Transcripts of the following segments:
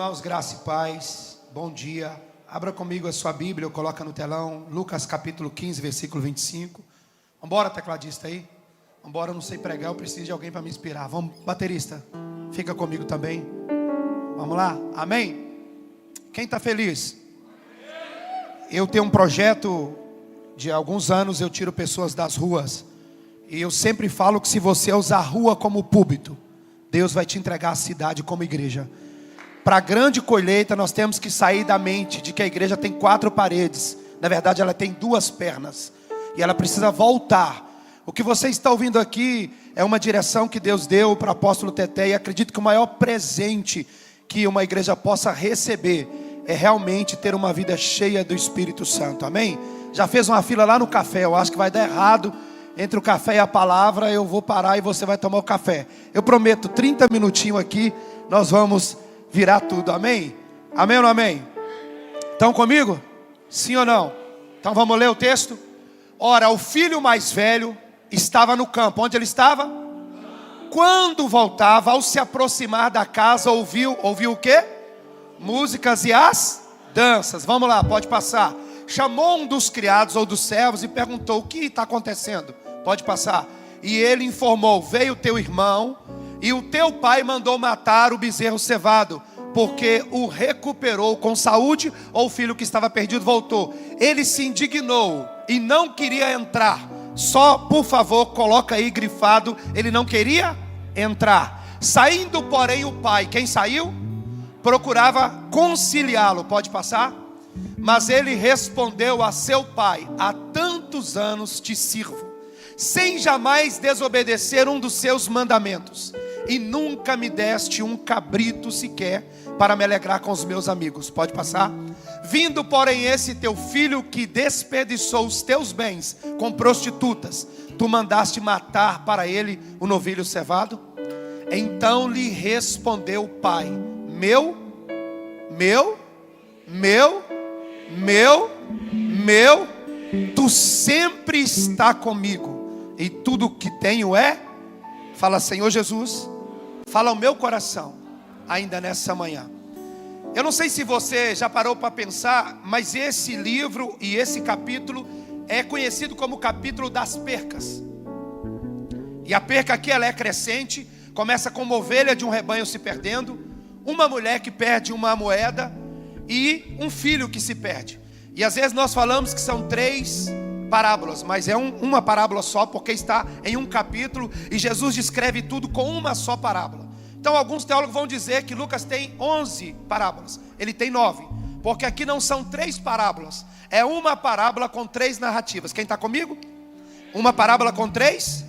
Irmãos, graça e paz, bom dia. Abra comigo a sua Bíblia, coloca no telão, Lucas capítulo 15, versículo 25. Vambora, tecladista aí. Vambora, eu não sei pregar, eu preciso de alguém para me inspirar. Vamos, baterista, fica comigo também. Vamos lá, amém? Quem está feliz? Eu tenho um projeto de alguns anos, eu tiro pessoas das ruas. E eu sempre falo que se você usar a rua como púlpito, Deus vai te entregar a cidade como igreja. Para a grande colheita, nós temos que sair da mente de que a igreja tem 4 paredes. Na verdade, ela tem 2 pernas. E ela precisa voltar. O que você está ouvindo aqui é uma direção que Deus deu para o apóstolo Teté. E acredito que o maior presente que uma igreja possa receber é realmente ter uma vida cheia do Espírito Santo. Amém? Já fez uma fila lá no café. Eu acho que vai dar errado. Entre o café e a palavra, eu vou parar e você vai tomar o café. Eu prometo, 30 minutinhos aqui, nós vamos virar tudo, amém? Amém ou não amém? Estão comigo? Sim ou não? Então vamos ler o texto? Ora, o filho mais velho estava no campo. Onde ele estava? Quando voltava, ao se aproximar da casa, ouviu o quê? Músicas e as danças. Vamos lá, pode passar. Chamou um dos criados ou dos servos e perguntou: o que está acontecendo? Pode passar. E ele informou: veio teu irmão e o teu pai mandou matar o bezerro cevado, porque o recuperou com saúde, ou o filho que estava perdido voltou. Ele se indignou e não queria entrar. Só, por favor, coloca aí grifado, ele não queria entrar. Saindo, porém, o pai, quem saiu? Procurava conciliá-lo. Pode passar? Mas ele respondeu a seu pai: há tantos anos te sirvo, sem jamais desobedecer um dos seus mandamentos, e nunca me deste um cabrito sequer para me alegrar com os meus amigos. Pode passar? Vindo, porém, esse teu filho que desperdiçou os teus bens com prostitutas, tu mandaste matar para ele o novilho cevado? Então lhe respondeu o pai: meu, tu sempre está comigo, e tudo que tenho é... Fala, Senhor Jesus, fala ao meu coração, ainda nessa manhã. Eu não sei se você já parou para pensar, mas esse livro e esse capítulo é conhecido como o capítulo das percas. E a perca aqui, ela é crescente. Começa com uma ovelha de um rebanho se perdendo, uma mulher que perde uma moeda e um filho que se perde. E às vezes nós falamos que são 3 parábolas, mas é uma parábola só, porque está em um capítulo, e Jesus descreve tudo com uma só parábola. Então alguns teólogos vão dizer que Lucas tem 11 parábolas, ele tem 9, porque aqui não são 3 parábolas, é uma parábola com 3 narrativas. Quem está comigo? Uma parábola com 3?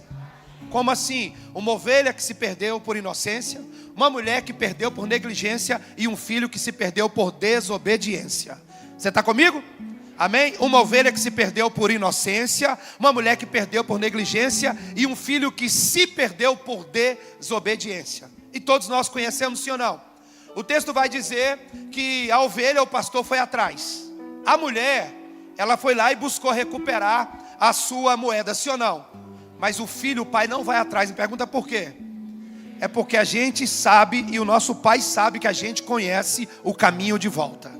Como assim? Uma ovelha que se perdeu por inocência, uma mulher que perdeu por negligência, e um filho que se perdeu por desobediência. Você está comigo? Amém? Uma ovelha que se perdeu por inocência, uma mulher que perdeu por negligência, e um filho que se perdeu por desobediência. E todos nós conhecemos, sim ou não? O texto vai dizer que a ovelha, o pastor foi atrás. A mulher, ela foi lá e buscou recuperar a sua moeda, sim ou não? Mas o filho, o pai não vai atrás. Me pergunta por quê? É porque a gente sabe, e o nosso pai sabe, que a gente conhece o caminho de volta.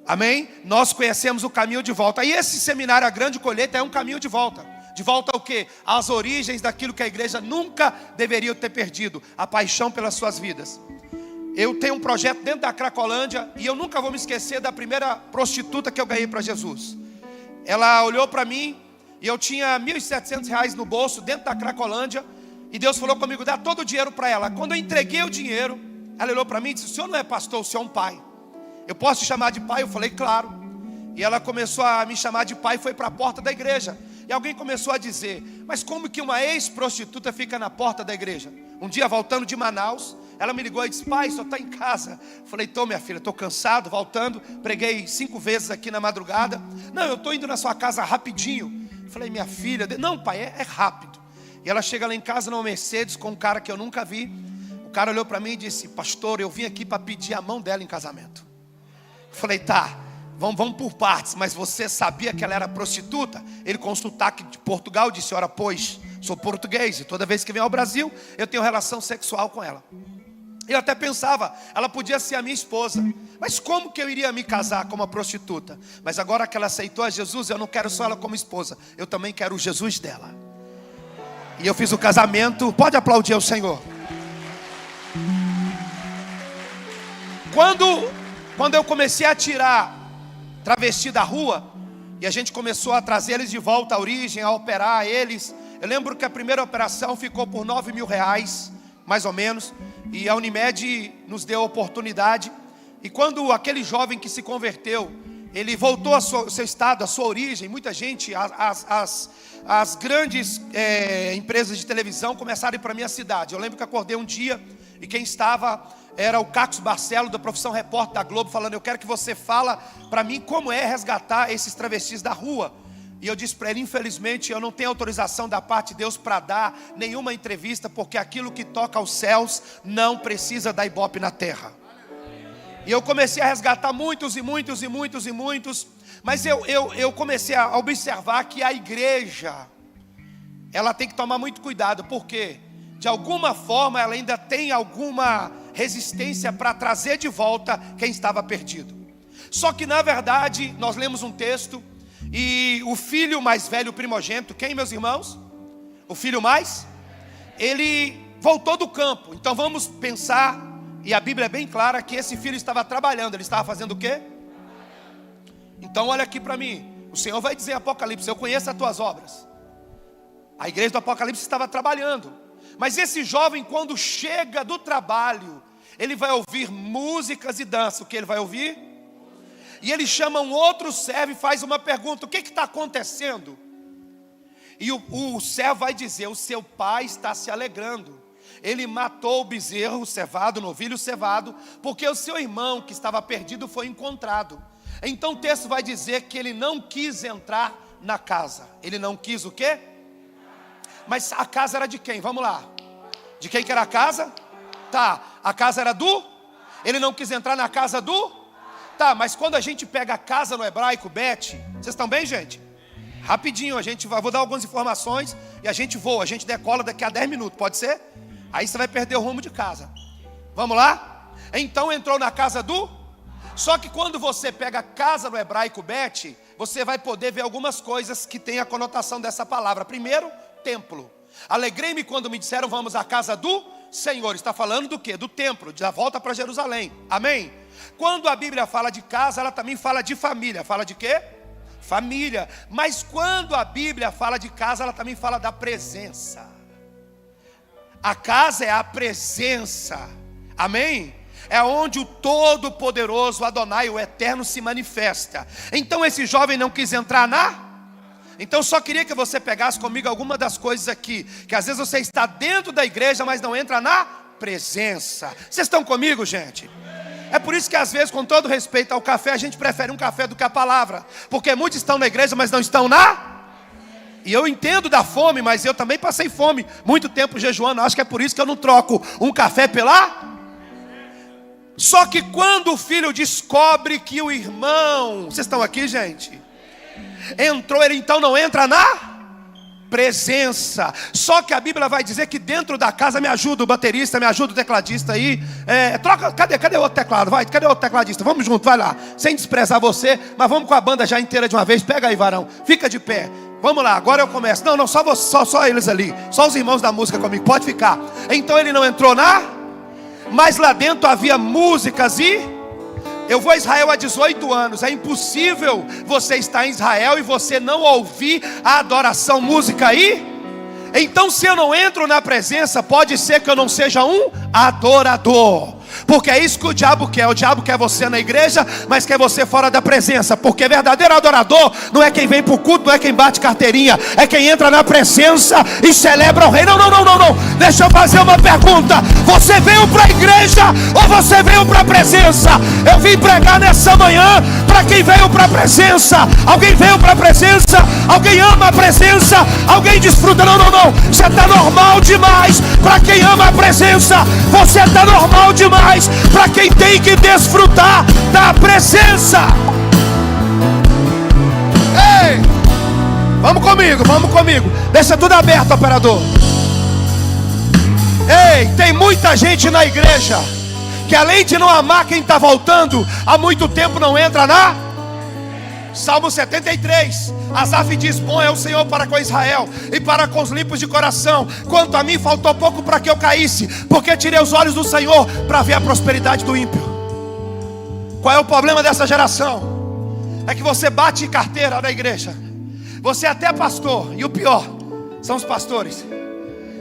Amém? Nós conhecemos o caminho de volta. E esse seminário, a grande colheita, é um caminho de volta. De volta ao quê? Às origens daquilo que a igreja nunca deveria ter perdido: a paixão pelas suas vidas. Eu tenho um projeto dentro da Cracolândia, e eu nunca vou me esquecer da primeira prostituta que eu ganhei para Jesus. Ela olhou para mim, e eu tinha R$1.700 no bolso, dentro da Cracolândia, e Deus falou comigo: dá todo o dinheiro para ela. Quando eu entreguei o dinheiro, ela olhou para mim e disse: o senhor não é pastor, o senhor é um pai. Eu posso te chamar de pai? Eu falei: claro. E ela começou a me chamar de pai e foi para a porta da igreja. E alguém começou a dizer: mas como que uma ex-prostituta fica na porta da igreja? Um dia, voltando de Manaus, ela me ligou e disse: pai, só está em casa. Eu falei: tô, minha filha, estou cansado, voltando. Preguei 5 vezes aqui na madrugada. Não, eu estou indo na sua casa rapidinho. Eu falei: minha filha, não, pai, é rápido. E ela chega lá em casa numa Mercedes com um cara que eu nunca vi. O cara olhou para mim e disse: pastor, eu vim aqui para pedir a mão dela em casamento. Eu falei: tá, vamos por partes. Mas você sabia que ela era prostituta? Ele, com sotaque de Portugal, disse: ora, pois, sou português, e toda vez que vem ao Brasil eu tenho relação sexual com ela. Eu até pensava, ela podia ser a minha esposa, mas como que eu iria me casar com uma prostituta? Mas agora que ela aceitou a Jesus, eu não quero só ela como esposa, eu também quero o Jesus dela. E eu fiz o casamento. Pode aplaudir ao Senhor. Quando eu comecei a tirar travesti da rua, e a gente começou a trazer eles de volta à origem, a operar eles, eu lembro que a primeira operação ficou por R$9 mil, mais ou menos, e a Unimed nos deu a oportunidade. E quando aquele jovem que se converteu, ele voltou ao seu estado, à sua origem, muita gente, as grandes empresas de televisão começaram a ir para a minha cidade. Eu lembro que acordei um dia e quem estava era o Cacos Barcelo, da profissão repórter da Globo, falando: eu quero que você fala para mim como é resgatar esses travestis da rua. E eu disse para ele: infelizmente eu não tenho autorização da parte de Deus para dar nenhuma entrevista, porque aquilo que toca aos céus não precisa dar ibope na terra. E eu comecei a resgatar muitos, mas eu comecei a observar que a igreja, ela tem que tomar muito cuidado, porque de alguma forma ela ainda tem alguma resistência para trazer de volta quem estava perdido. Só que na verdade, nós lemos um texto, e o filho mais velho, o primogênito, quem, meus irmãos? O filho mais? Ele voltou do campo. Então vamos pensar, e a Bíblia é bem clara, que esse filho estava trabalhando. Ele estava fazendo o quê? Então olha aqui para mim. O Senhor vai dizer em Apocalipse: eu conheço as tuas obras. A igreja do Apocalipse estava trabalhando. Mas esse jovem, quando chega do trabalho, ele vai ouvir músicas e dança. O que ele vai ouvir? E ele chama um outro servo e faz uma pergunta: o que está acontecendo? E o servo vai dizer: o seu pai está se alegrando. Ele matou o bezerro, o cevado, o novilho cevado, porque o seu irmão que estava perdido foi encontrado. Então o texto vai dizer que ele não quis entrar na casa. Ele não quis o quê? Mas a casa era de quem? Vamos lá. De quem que era a casa? Tá, a casa era do? Ele não quis entrar na casa do? Tá, mas quando a gente pega a casa no hebraico, Bet, vocês estão bem, gente? Rapidinho, vou dar algumas informações e a gente voa, a gente decola daqui a 10 minutos, pode ser? Aí você vai perder o rumo de casa. Vamos lá? Então entrou na casa do? Só que quando você pega a casa no hebraico, Bet, você vai poder ver algumas coisas que tem a conotação dessa palavra. Primeiro, templo. Alegrei-me quando me disseram: vamos à casa do Senhor. Está falando do quê? Do templo, da volta para Jerusalém. Amém? Quando a Bíblia fala de casa, ela também fala de família. Fala de quê? Família. Mas quando a Bíblia fala de casa, ela também fala da presença. A casa é a presença. Amém? É onde o Todo-Poderoso Adonai, o Eterno, se manifesta. Então esse jovem não quis entrar Então só queria que você pegasse comigo alguma das coisas aqui, que às vezes você está dentro da igreja, mas não entra na presença. Vocês estão comigo, gente? É por isso que às vezes, com todo respeito ao café, a gente prefere um café do que a palavra, porque muitos estão na igreja, mas não estão E eu entendo da fome, mas eu também passei fome muito tempo jejuando. Acho que é por isso que eu não troco um café Só que quando o filho descobre que o irmão... Vocês estão aqui, gente? Entrou, ele então não entra na presença. Só que a Bíblia vai dizer que dentro da casa, me ajuda o baterista, me ajuda o tecladista aí. Troca, cadê o outro teclado? Cadê o outro tecladista? Vamos junto, vai lá. Sem desprezar você, mas vamos com a banda já inteira de uma vez. Pega aí, varão. Fica de pé. Vamos lá, agora eu começo. Não, só você, só eles ali. Só os irmãos da música comigo. Pode ficar. Então ele não entrou mas lá dentro havia músicas e... Eu vou a Israel há 18 anos. É impossível você estar em Israel e você não ouvir a adoração, música aí. Então se eu não entro na presença, pode ser que eu não seja um adorador. Porque é isso que o diabo quer. O diabo quer você na igreja, mas quer você fora da presença. Porque verdadeiro adorador não é quem vem para o culto, não é quem bate carteirinha, é quem entra na presença e celebra o rei. Não. Deixa eu fazer uma pergunta: você veio para a igreja ou você veio para a presença? Eu vim pregar nessa manhã para quem veio para a presença. Alguém veio para a presença? Alguém ama a presença? Alguém desfruta? Não. Você está normal demais para quem ama a presença. Você está normal demais para quem tem que desfrutar da presença. Ei, vamos comigo. Deixa tudo aberto, operador. Ei, tem muita gente na igreja que além de não amar quem está voltando, há muito tempo não entra na... Salmo 73, Asaf diz: bom é o Senhor para com Israel e para com os limpos de coração. Quanto a mim, faltou pouco para que eu caísse, porque tirei os olhos do Senhor para ver a prosperidade do ímpio. Qual é o problema dessa geração? É que você bate carteira na igreja, você é até pastor, e o pior são os pastores,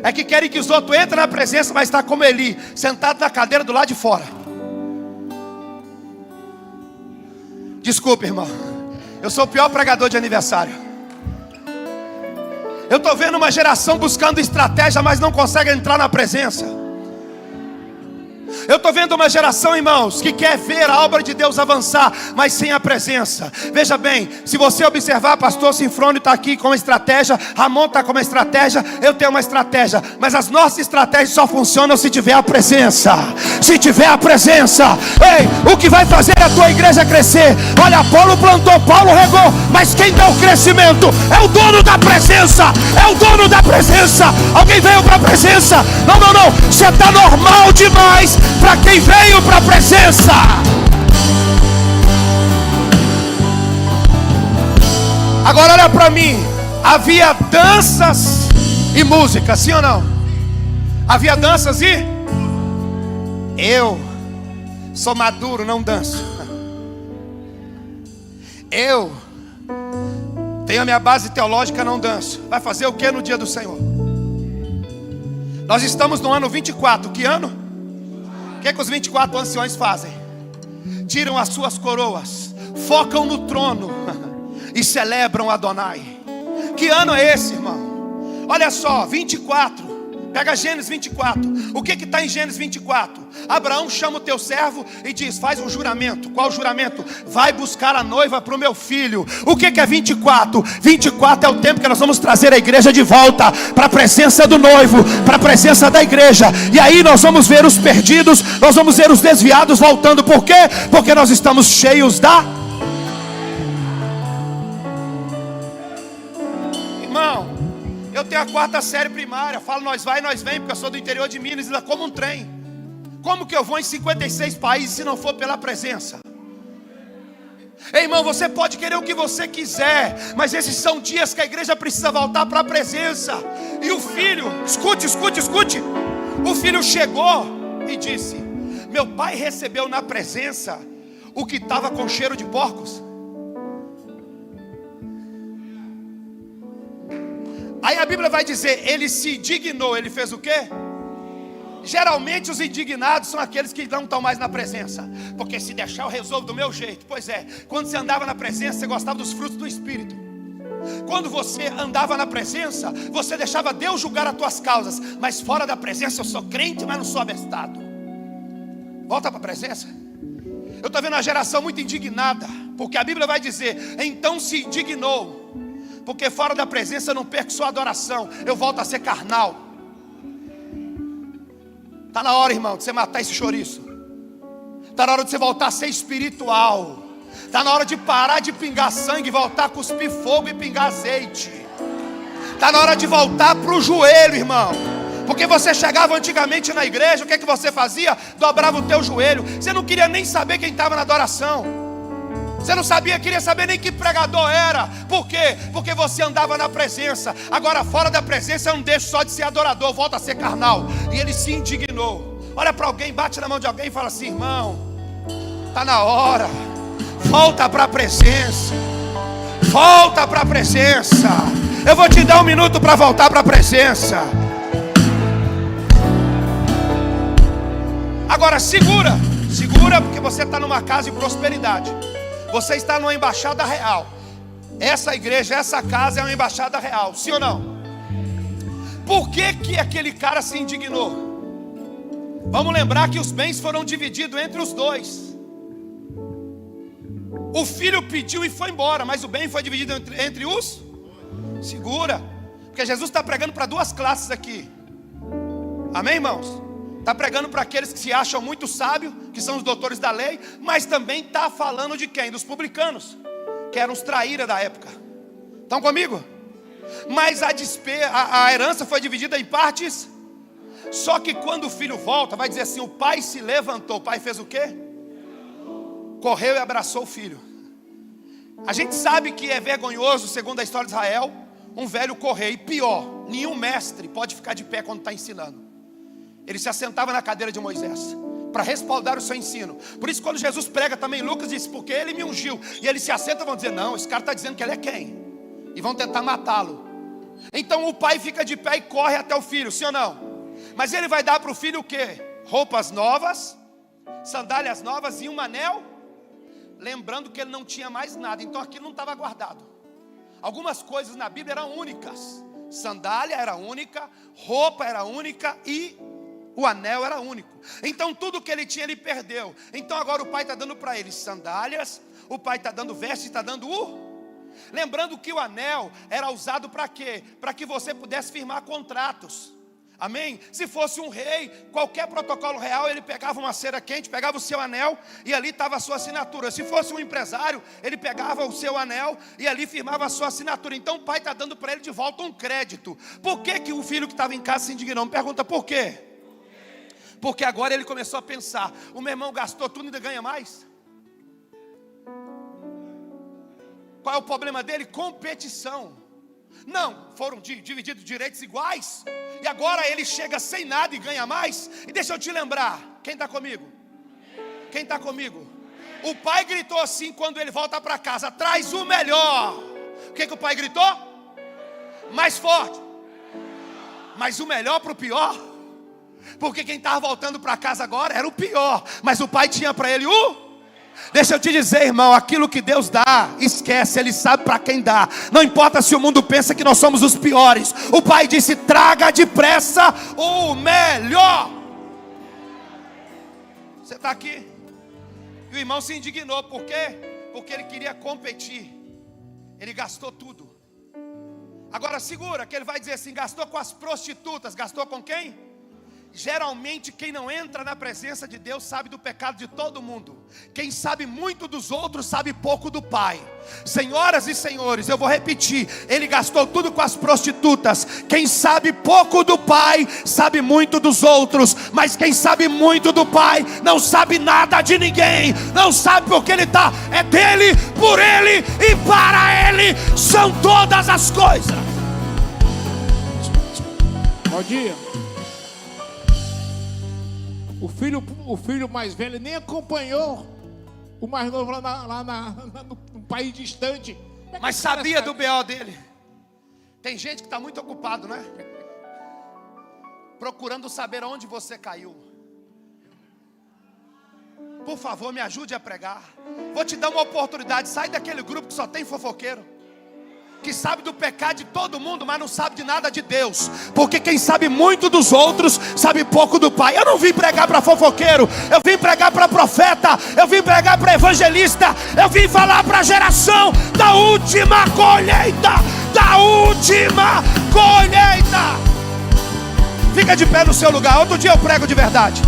é que querem que os outros entrem na presença, mas está como Eli, sentado na cadeira do lado de fora. Desculpe, irmão, eu sou o pior pregador de aniversário. Eu estou vendo uma geração buscando estratégia, mas não consegue entrar na presença. Eu estou vendo uma geração, irmãos, que quer ver a obra de Deus avançar, mas sem a presença. Veja bem, se você observar, pastor Sinfrônio está aqui com uma estratégia, Ramon está com uma estratégia, eu tenho uma estratégia, mas as nossas estratégias só funcionam se tiver a presença. Se tiver a presença, ei, o que vai fazer a tua igreja crescer? Olha, Apolo plantou, Paulo regou, mas quem dá o crescimento é o dono da presença. É o dono da presença. Alguém veio para a presença? Não, você está normal demais para quem veio para a presença. Agora olha para mim. Havia danças e música, sim ou não? Havia danças e... Eu sou maduro, não danço. Eu tenho a minha base teológica, não danço. Vai fazer o que no dia do Senhor? Nós estamos no ano 24. Que ano? O que os 24 anciões fazem? Tiram as suas coroas, focam no trono e celebram Adonai. Que ano é esse, irmão? Olha só, 24. Pega Gênesis 24. O que está em Gênesis 24? Abraão chama o teu servo e diz: faz um juramento. Qual juramento? Vai buscar a noiva para o meu filho. O que é 24? 24 é o tempo que nós vamos trazer a igreja de volta para a presença do noivo, para a presença da igreja. E aí nós vamos ver os perdidos, nós vamos ver os desviados voltando. Por quê? Porque nós estamos cheios da... Irmão, eu tenho a 4ª série primária. Falo nós vai, nós vem, porque eu sou do interior de Minas, ainda como um trem. Como que eu vou em 56 países se não for pela presença? Ei, irmão, você pode querer o que você quiser, mas esses são dias que a igreja precisa voltar para a presença. E o filho, escute. O filho chegou e disse: meu pai recebeu na presença o que estava com cheiro de porcos. Aí a Bíblia vai dizer, ele se indignou. Ele fez o quê? Geralmente os indignados são aqueles que não estão mais na presença. Porque se deixar eu resolvo do meu jeito. Pois é, quando você andava na presença, você gostava dos frutos do Espírito. Quando você andava na presença, você deixava Deus julgar as tuas causas. Mas fora da presença, eu sou crente, mas não sou abestado. Volta para a presença. Eu estou vendo uma geração muito indignada, porque a Bíblia vai dizer, então se indignou. Porque fora da presença eu não perco sua adoração, eu volto a ser carnal. Está na hora, irmão, de você matar esse chouriço. Está na hora de você voltar a ser espiritual. Está na hora de parar de pingar sangue e voltar a cuspir fogo e pingar azeite. Está na hora de voltar para o joelho, irmão. Porque você chegava antigamente na igreja, o que você fazia? Dobrava o teu joelho. Você não queria nem saber quem estava na adoração. Você não queria saber nem que pregador era. Por quê? Porque você andava na presença. Agora fora da presença eu não deixo só de ser adorador, eu volto a ser carnal. E ele se indignou. Olha para alguém, bate na mão de alguém e fala assim: irmão, está na hora. Volta para a presença. Volta para a presença. Eu vou te dar 1 minuto para voltar para a presença. Agora segura, porque você está numa casa de prosperidade. Você está numa embaixada real. Essa igreja, essa casa é uma embaixada real, sim ou não? Por que aquele cara se indignou? Vamos lembrar que os bens foram divididos entre os dois. O filho pediu e foi embora, mas o bem foi dividido entre os... Segura, porque Jesus está pregando para 2 classes aqui. Amém, irmãos? Está pregando para aqueles que se acham muito sábios, que são os doutores da lei, mas também está falando de quem? Dos publicanos, que eram os traíras da época. Estão comigo? Mas a herança foi dividida em partes. Só que quando o filho volta, vai dizer assim: o pai se levantou. O pai fez o quê? Correu e abraçou o filho. A gente sabe que é vergonhoso, segundo a história de Israel, um velho correr. E pior, nenhum mestre pode ficar de pé quando está ensinando. Ele se assentava na cadeira de Moisés para respaldar o seu ensino. Por isso, quando Jesus prega também, Lucas diz: porque ele me ungiu. E ele se assenta, vão dizer: não, esse cara está dizendo que ele é quem? E vão tentar matá-lo. Então o pai fica de pé e corre até o filho, sim ou não? Mas ele vai dar para o filho o quê? Roupas novas, sandálias novas e um anel. Lembrando que ele não tinha mais nada, então aquilo não estava guardado. Algumas coisas na Bíblia eram únicas. Sandália era única, roupa era única e o anel era único. Então tudo que ele tinha ele perdeu. Então agora o pai está dando para ele sandálias, o pai está dando vestes, está dando Lembrando que o anel era usado para quê? Para que você pudesse firmar contratos. Amém? Se fosse um rei, qualquer protocolo real, ele pegava uma cera quente, pegava o seu anel e ali estava a sua assinatura. Se fosse um empresário, ele pegava o seu anel e ali firmava a sua assinatura. Então o pai está dando para ele de volta um crédito. Por que o filho que estava em casa se indignou? Me pergunta por quê? Porque agora ele começou a pensar: o meu irmão gastou tudo e ainda ganha mais? Qual é o problema dele? Competição. Não, foram divididos direitos iguais. E agora ele chega sem nada e ganha mais. E deixa eu te lembrar, quem está comigo? Quem está comigo? O pai gritou assim quando ele volta para casa: traz o melhor. O que o pai gritou? Mais forte. Mas o melhor para o pior. Porque quem estava voltando para casa agora era o pior. Mas o pai tinha para ele Deixa eu te dizer, irmão, aquilo que Deus dá, esquece, Ele sabe para quem dá. Não importa se o mundo pensa que nós somos os piores. O pai disse: traga depressa o melhor. Você está aqui? E o irmão se indignou, por quê? Porque ele queria competir. Ele gastou tudo. Agora segura, que ele vai dizer assim: gastou com as prostitutas. Gastou com quem? Geralmente quem não entra na presença de Deus sabe do pecado de todo mundo. Quem sabe muito dos outros sabe pouco do Pai. Senhoras e senhores, eu vou repetir: ele gastou tudo com as prostitutas. Quem sabe pouco do Pai sabe muito dos outros. Mas quem sabe muito do Pai não sabe nada de ninguém. Não sabe porque ele está. É dele, por ele e para ele são todas as coisas. Bom dia. O filho mais velho nem acompanhou o mais novo lá no país distante. Mas sabia do BO dele. Tem gente que está muito ocupado, né? Procurando saber onde você caiu. Por favor, me ajude a pregar. Vou te dar uma oportunidade. Sai daquele grupo que só tem fofoqueiro, que sabe do pecado de todo mundo, mas não sabe de nada de Deus. Porque quem sabe muito dos outros sabe pouco do Pai. Eu não vim pregar para fofoqueiro, eu vim pregar para profeta, eu vim pregar para evangelista, eu vim falar para a geração da última colheita. Da última colheita. Fica de pé no seu lugar. Outro dia eu prego de verdade.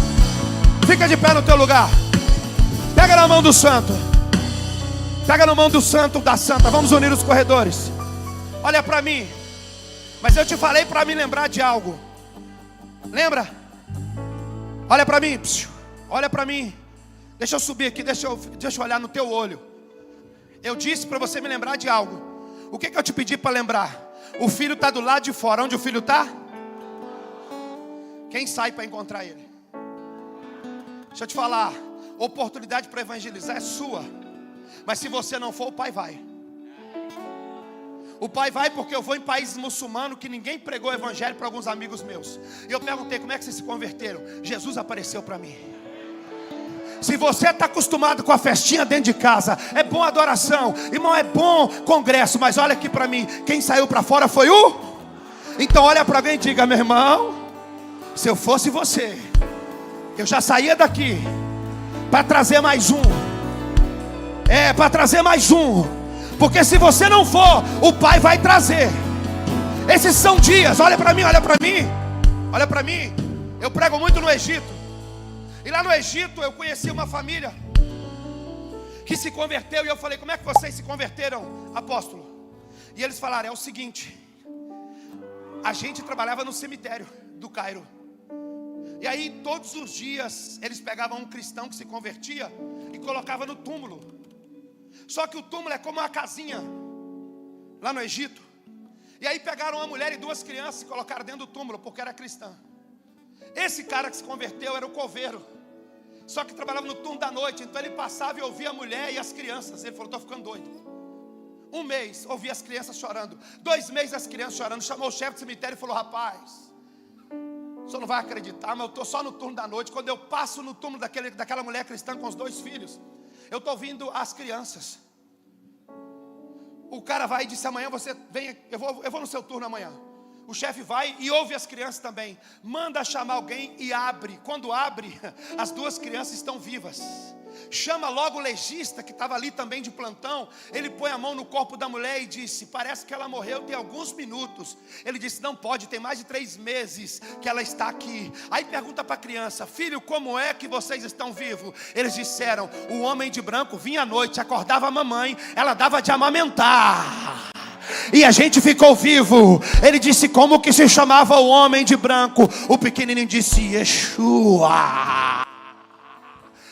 Fica de pé no teu lugar. Pega na mão do santo. Pega na mão do santo, da santa. Vamos unir os corredores. Olha para mim. Mas eu te falei para me lembrar de algo. Lembra? Olha para mim. Olha para mim. Deixa eu subir aqui. Deixa eu olhar no teu olho. Eu disse para você me lembrar de algo. O que eu te pedi para lembrar? O filho está do lado de fora. Onde o filho está? Quem sai para encontrar ele? Deixa eu te falar. Oportunidade para evangelizar é sua. Mas se você não for, o pai vai. O pai vai porque eu vou em países muçulmanos que ninguém pregou o evangelho para alguns amigos meus. E eu perguntei: como é que vocês se converteram? Jesus apareceu para mim. Se você está acostumado com a festinha dentro de casa, é bom adoração, irmão, é bom congresso, mas olha aqui para mim, quem saiu para fora foi Então olha para mim e diga: meu irmão, se eu fosse você, eu já saía daqui para trazer mais um. Para trazer mais um. Porque se você não for, o pai vai trazer. Esses são dias. Olha para mim, olha para mim. Olha para mim. Eu prego muito no Egito. E lá no Egito eu conheci uma família que se converteu. E eu falei: como é que vocês se converteram, apóstolo? E eles falaram: é o seguinte, a gente trabalhava no cemitério do Cairo. E aí todos os dias eles pegavam um cristão que se convertia e colocavam no túmulo. Só que o túmulo é como uma casinha lá no Egito. E aí pegaram uma mulher e 2 crianças e colocaram dentro do túmulo, porque era cristã. Esse cara que se converteu era o coveiro, só que trabalhava no turno da noite. Então ele passava e ouvia a mulher e as crianças. Ele falou: estou ficando doido. 1 mês, ouvia as crianças chorando. 2 meses as crianças chorando. Chamou o chefe do cemitério e falou: rapaz, o senhor não vai acreditar, mas eu estou só no turno da noite. Quando eu passo no túmulo daquela mulher cristã com os 2 filhos, eu estou ouvindo as crianças. O cara vai e disse: amanhã você vem, eu vou no seu turno amanhã. O chefe vai e ouve as crianças também. Manda chamar alguém e abre. Quando abre, as 2 crianças estão vivas. Chama logo o legista que estava ali também de plantão. Ele põe a mão no corpo da mulher e disse: parece que ela morreu tem alguns minutos. Ele disse: não pode, tem mais de 3 meses que ela está aqui. Aí pergunta para a criança: filho, como é que vocês estão vivos? Eles disseram: o homem de branco vinha à noite, acordava a mamãe, ela dava de amamentar e a gente ficou vivo. Ele disse: como que se chamava o homem de branco? O pequenininho disse: Yeshua.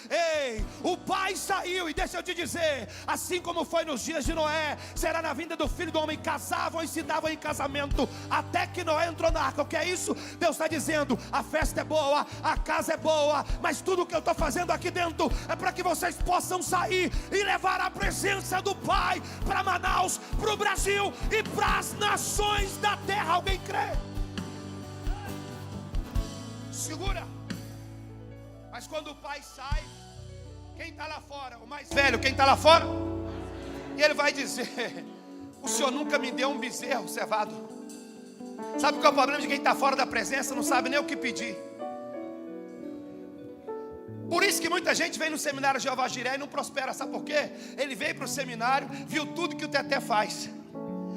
Ei, o pai saiu, e deixa eu te dizer, assim como foi nos dias de Noé, será na vinda do Filho do Homem. Casavam e se davam em casamento, até que Noé entrou na arca. O que é isso? Deus está dizendo: a festa é boa, a casa é boa, mas tudo que eu estou fazendo aqui dentro é para que vocês possam sair e levar a presença do Pai para Manaus, para o Brasil e para as nações da terra. Alguém crê? Segura. Mas quando o pai sai, quem está lá fora? O mais velho, quem está lá fora? E ele vai dizer: o senhor nunca me deu um bezerro cevado. Sabe qual é o problema de quem está fora da presença? Não sabe nem o que pedir. Por isso que muita gente vem no seminário Jeová Jiré e não prospera. Sabe por quê? Ele veio para o seminário, viu tudo que o Teté faz,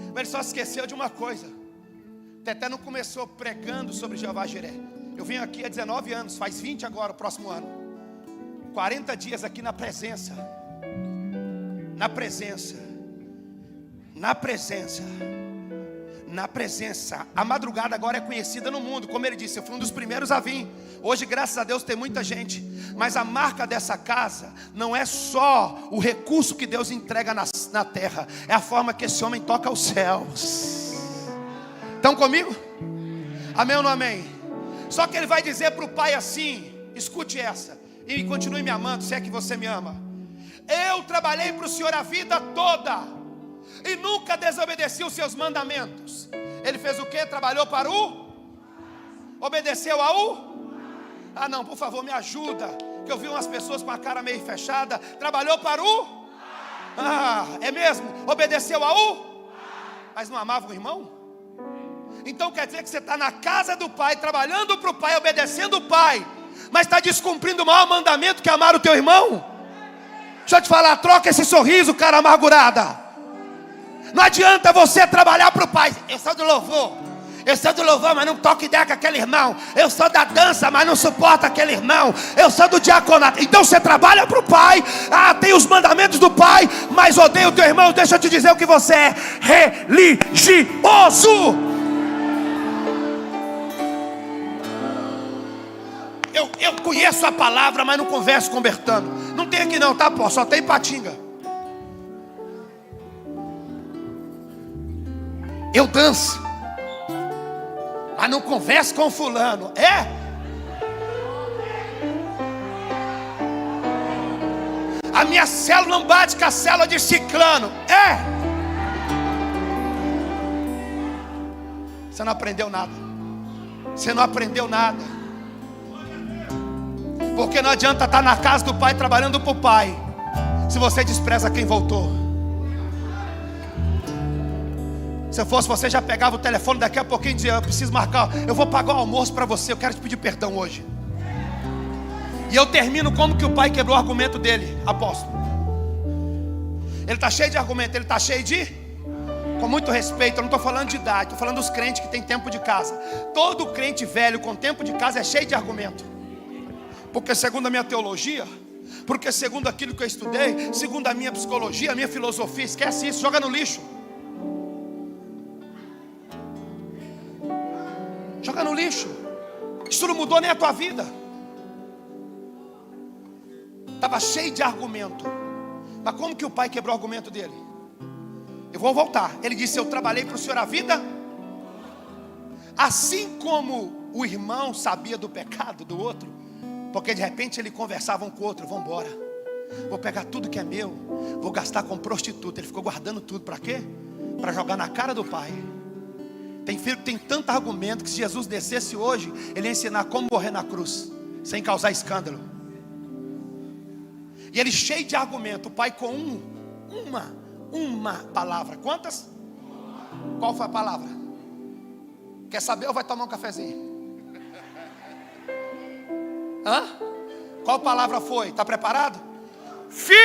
mas ele só esqueceu de uma coisa: o Teté não começou pregando sobre Jeová Jiré. Eu venho aqui há 19 anos, faz 20 agora, o próximo ano. 40 dias aqui na presença. Na presença. Na presença. Na presença. A madrugada agora é conhecida no mundo. Como ele disse, eu fui um dos primeiros a vir. Hoje, graças a Deus, tem muita gente. Mas a marca dessa casa não é só o recurso que Deus entrega na terra, é a forma que esse homem toca os céus. Estão comigo? Amém ou não amém? Só que ele vai dizer para o pai assim: escute essa, e continue me amando, se é que você me ama. Eu trabalhei para o Senhor a vida toda e nunca desobedeci os seus mandamentos. Ele fez o quê? Trabalhou para o? Obedeceu ao? Ah não, por favor me ajuda, que eu vi umas pessoas com a cara meio fechada. Trabalhou para o? Ah, é mesmo? Obedeceu ao? Mas não amava o irmão? Então quer dizer que você está na casa do Pai, trabalhando para o Pai, obedecendo o Pai, mas está descumprindo o maior mandamento, que é amar o teu irmão? Deixa eu te falar, troca esse sorriso, cara amargurada. Não adianta você trabalhar para o Pai. Eu sou do louvor, mas não toco ideia com aquele irmão. Eu sou da dança, mas não suporto aquele irmão. Eu sou do diaconato. Então você trabalha para o Pai, tem os mandamentos do Pai, mas odeia o teu irmão. Deixa eu te dizer o que você é: religioso. Eu conheço a palavra, mas não converso com Bertano. Não tem aqui não, tá, pô? Só tem Patinga. Eu danço, mas não converso com fulano. É? A minha célula não bate com a célula de ciclano. É? Você não aprendeu nada. Você não aprendeu nada. Porque não adianta estar na casa do Pai, trabalhando para o Pai, se você despreza quem voltou. Se eu fosse você, já pegava o telefone daqui a pouquinho e dizia: eu preciso marcar, eu vou pagar o almoço para você, eu quero te pedir perdão hoje. E eu termino como que o Pai quebrou o argumento dele, apóstolo. Ele está cheio de argumento, ele está cheio de... Com muito respeito, eu não estou falando de idade, estou falando dos crentes que têm tempo de casa. Todo crente velho com tempo de casa é cheio de argumento. Porque segundo a minha teologia, porque segundo aquilo que eu estudei, segundo a minha psicologia, a minha filosofia, esquece isso, joga no lixo. Joga no lixo. Isso não mudou nem a tua vida. Estava cheio de argumento. Mas como que o pai quebrou o argumento dele? Eu vou voltar. Ele disse: eu trabalhei para o senhor a vida. Assim como o irmão sabia do pecado do outro, porque de repente ele conversava um com o outro: vamos embora, vou pegar tudo que é meu, vou gastar com prostituta. Ele ficou guardando tudo para quê? Para jogar na cara do pai. Tem filho que tem tanto argumento que se Jesus descesse hoje, ele ia ensinar como morrer na cruz, sem causar escândalo. E ele cheio de argumento, o pai com uma palavra. Quantas? Qual foi a palavra? Quer saber ou vai tomar um cafezinho? Hã? Qual palavra foi? Está preparado? Filho!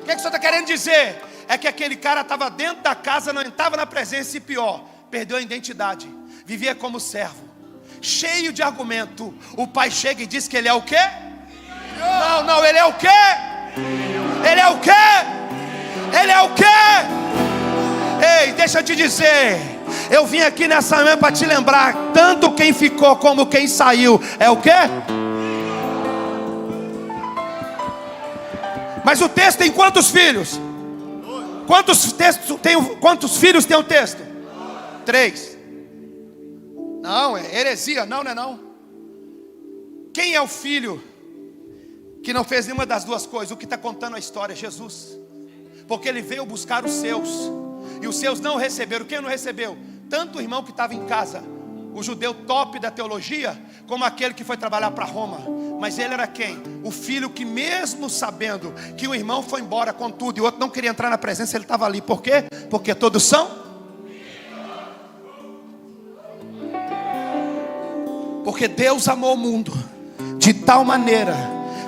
O que o senhor está querendo dizer? É que aquele cara estava dentro da casa, não estava na presença, e pior, perdeu a identidade, vivia como servo, cheio de argumento. O pai chega e diz que ele é o quê? Não, ele é o quê? Ele é o quê? Ele é o quê? Ei, deixa eu te dizer, eu vim aqui nessa manhã para te lembrar, tanto quem ficou como quem saiu é o quê? Mas o texto tem quantos filhos? Quantos filhos tem o texto? 3. Não, é heresia, não é não. Quem é o filho que não fez nenhuma das duas coisas? O que está contando a história é Jesus. Porque ele veio buscar os seus, e os seus não receberam. Quem não recebeu? Tanto o irmão que estava em casa, o judeu top da teologia, como aquele que foi trabalhar para Roma. Mas ele era quem? O filho que, mesmo sabendo que o irmão foi embora com tudo e o outro não queria entrar na presença, ele estava ali. Por quê? Porque todos são. Porque Deus amou o mundo de tal maneira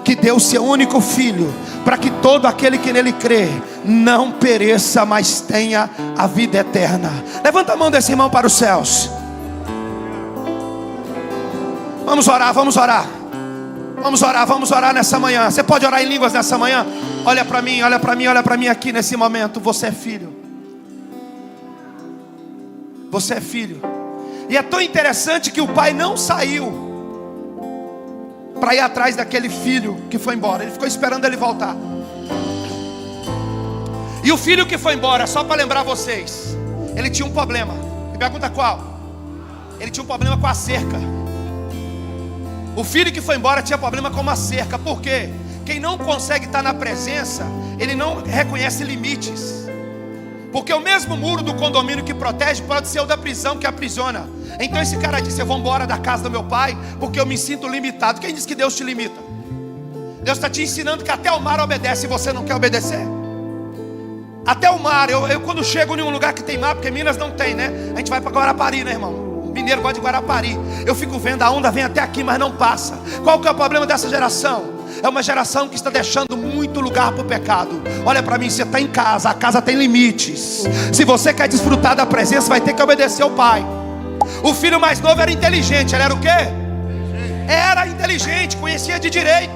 que deu o seu único filho, para que todo aquele que nele crê não pereça, mas tenha a vida eterna. Levanta a mão desse irmão para os céus. Vamos orar, vamos orar. Vamos orar nessa manhã. Você pode orar em línguas nessa manhã? Olha para mim, olha para mim, olha para mim aqui nesse momento. Você é filho. Você é filho. E é tão interessante que o pai não saiu para ir atrás daquele filho que foi embora. Ele ficou esperando ele voltar. E o filho que foi embora, só para lembrar vocês, ele tinha um problema. Me pergunta qual? Ele tinha um problema com a cerca. O filho que foi embora tinha problema com uma cerca. Por quê? Quem não consegue estar na presença, ele não reconhece limites. Porque o mesmo muro do condomínio que protege pode ser o da prisão que aprisiona. Então esse cara disse: eu vou embora da casa do meu pai, porque eu me sinto limitado. Quem disse que Deus te limita? Deus está te ensinando que até o mar obedece e você não quer obedecer. Até o mar, eu quando chego em um lugar que tem mar, porque Minas não tem, né? A gente vai para Guarapari, né, irmão? Mineiro gosta de Guarapari. Eu fico vendo a onda vem até aqui, mas não passa. Qual que é o problema dessa geração? É uma geração que está deixando muito lugar para o pecado. Olha para mim, você está em casa, a casa tem limites. Se você quer desfrutar da presença, vai ter que obedecer ao pai. O filho mais novo era inteligente. Ele era o quê? Era inteligente, conhecia de direito.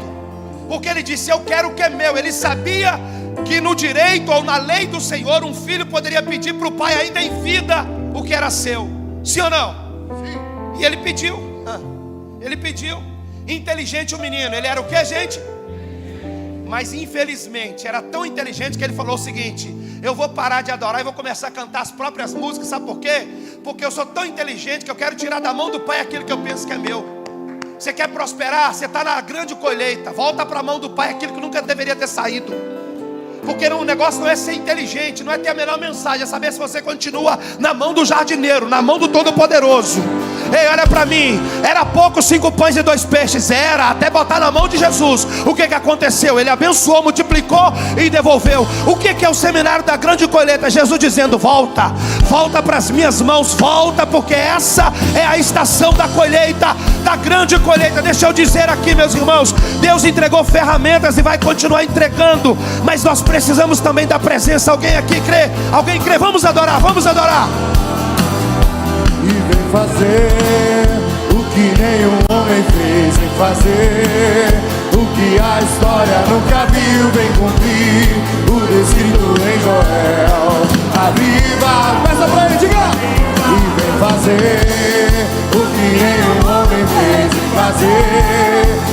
Porque ele disse: eu quero o que é meu. Ele sabia que no direito ou na lei do Senhor, um filho poderia pedir para o pai ainda em vida o que era seu. Sim ou não? E ele pediu. Ele pediu. Inteligente o menino. Ele era o que, gente? Mas infelizmente era tão inteligente que ele falou o seguinte: eu vou parar de adorar e vou começar a cantar as próprias músicas. Sabe por quê? Porque eu sou tão inteligente que eu quero tirar da mão do pai aquilo que eu penso que é meu. Você quer prosperar? Você está na grande colheita. Volta para a mão do pai aquilo que nunca deveria ter saído. Porque o negócio não é ser inteligente, não é ter a melhor mensagem, é saber se você continua na mão do jardineiro, na mão do Todo-Poderoso. Ei, olha para mim, era pouco 5 pães e 2 peixes, era até botar na mão de Jesus. O que aconteceu? Ele abençoou, multiplicou e devolveu. O que é o seminário da grande colheita? Jesus dizendo: volta, volta para as minhas mãos, volta, porque essa é a estação da colheita, da grande colheita. Deixa eu dizer aqui, meus irmãos, Deus entregou ferramentas e vai continuar entregando, mas nós precisamos também da presença. Alguém aqui crê? Alguém crê? Vamos adorar, vamos adorar. E vem fazer o que nenhum homem fez, vem fazer o que a história nunca viu, vem cumprir o descrito em Joel. Aviva, peça pra ele, diga. E vem fazer o que nenhum homem fez, vem fazer